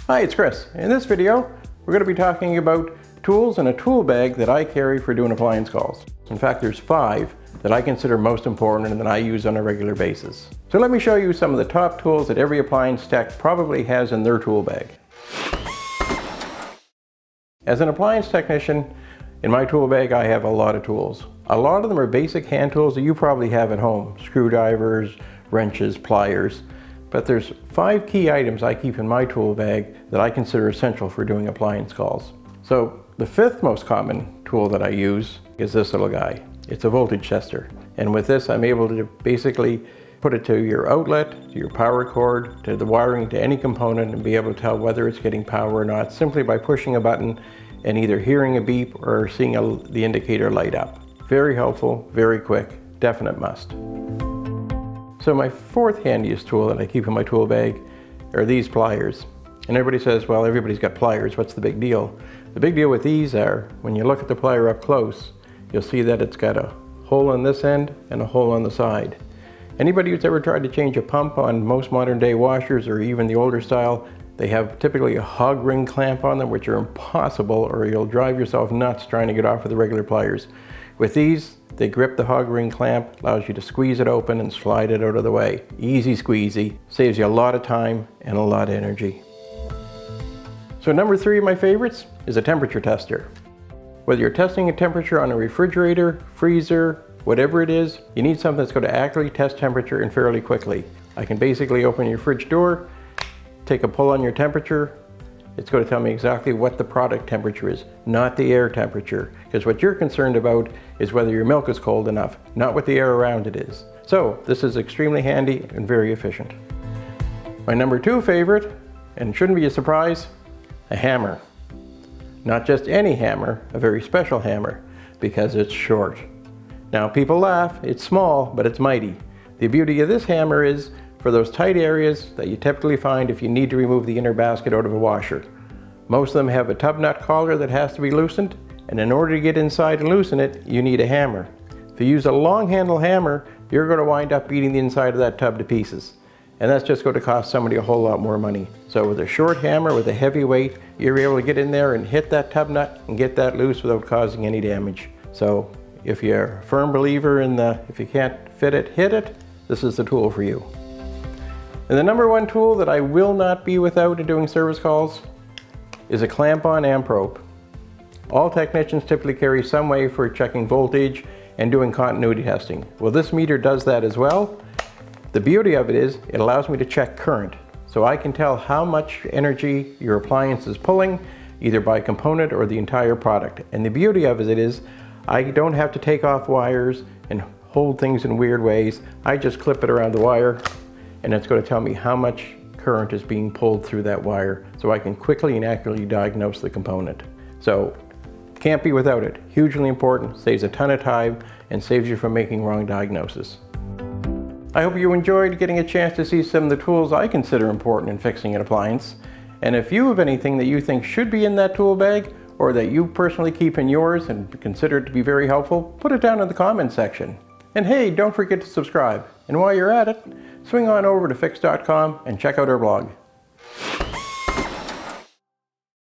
Hi, it's Chris. In this video, we're going to be talking about tools in a tool bag that I carry for doing appliance calls. In fact, there's 5 that I consider most important and that I use on a regular basis. So let me show you some of the top tools that every appliance tech probably has in their tool bag. As an appliance technician, in my tool bag I have a lot of tools. A lot of them are basic hand tools that you probably have at home. Screwdrivers, wrenches, pliers. But there's 5 key items I keep in my tool bag that I consider essential for doing appliance calls. So the 5th most common tool that I use is this little guy. It's a voltage tester. And with this I'm able to basically put it to your outlet, to your power cord, to the wiring, to any component, and be able to tell whether it's getting power or not simply by pushing a button and either hearing a beep or seeing the indicator light up. Very helpful, very quick, definite must. So my 4th handiest tool that I keep in my tool bag are these pliers. And everybody says, well, everybody's got pliers, what's the big deal? The big deal with these are, when you look at the plier up close, you'll see that it's got a hole on this end and a hole on the side. Anybody who's ever tried to change a pump on most modern day washers or even the older style, they have typically a hog ring clamp on them, which are impossible, or you'll drive yourself nuts trying to get off with the regular pliers. With these, they grip the hog ring clamp, allows you to squeeze it open and slide it out of the way. Easy squeezy, saves you a lot of time and a lot of energy. So number 3 of my favorites is a temperature tester. Whether you're testing a temperature on a refrigerator, freezer, whatever it is, you need something that's going to accurately test temperature and fairly quickly. I can basically open your fridge door, take a pull on your temperature. It's going to tell me exactly what the product temperature is, not the air temperature. Because what you're concerned about is whether your milk is cold enough, not what the air around it is. So this is extremely handy and very efficient. My number 2 favorite, and shouldn't be a surprise, a hammer. Not just any hammer, a very special hammer, because it's short. Now people laugh, it's small, but it's mighty. The beauty of this hammer is for those tight areas that you typically find if you need to remove the inner basket out of a washer. Most of them have a tub nut collar that has to be loosened, and in order to get inside and loosen it, you need a hammer. If you use a long handle hammer, you're going to wind up beating the inside of that tub to pieces. And that's just going to cost somebody a whole lot more money. So with a short hammer with a heavy weight, you're able to get in there and hit that tub nut and get that loose without causing any damage. So if you're a firm believer in if you can't fit it, hit it, this is the tool for you. And the number 1 tool that I will not be without in doing service calls is a clamp-on amp probe. All technicians typically carry some way for checking voltage and doing continuity testing. Well, this meter does that as well. The beauty of it is it allows me to check current. So I can tell how much energy your appliance is pulling, either by component or the entire product. And the beauty of it is I don't have to take off wires and hold things in weird ways. I just clip it around the wire, and it's going to tell me how much current is being pulled through that wire, so I can quickly and accurately diagnose the component. So can't be without it. Hugely important, saves a ton of time, and saves you from making wrong diagnosis. I hope you enjoyed getting a chance to see some of the tools I consider important in fixing an appliance. And if you have anything that you think should be in that tool bag, or that you personally keep in yours and consider it to be very helpful, put it down in the comments section. And hey, don't forget to subscribe. And while you're at it, swing on over to Fix.com and check out our blog.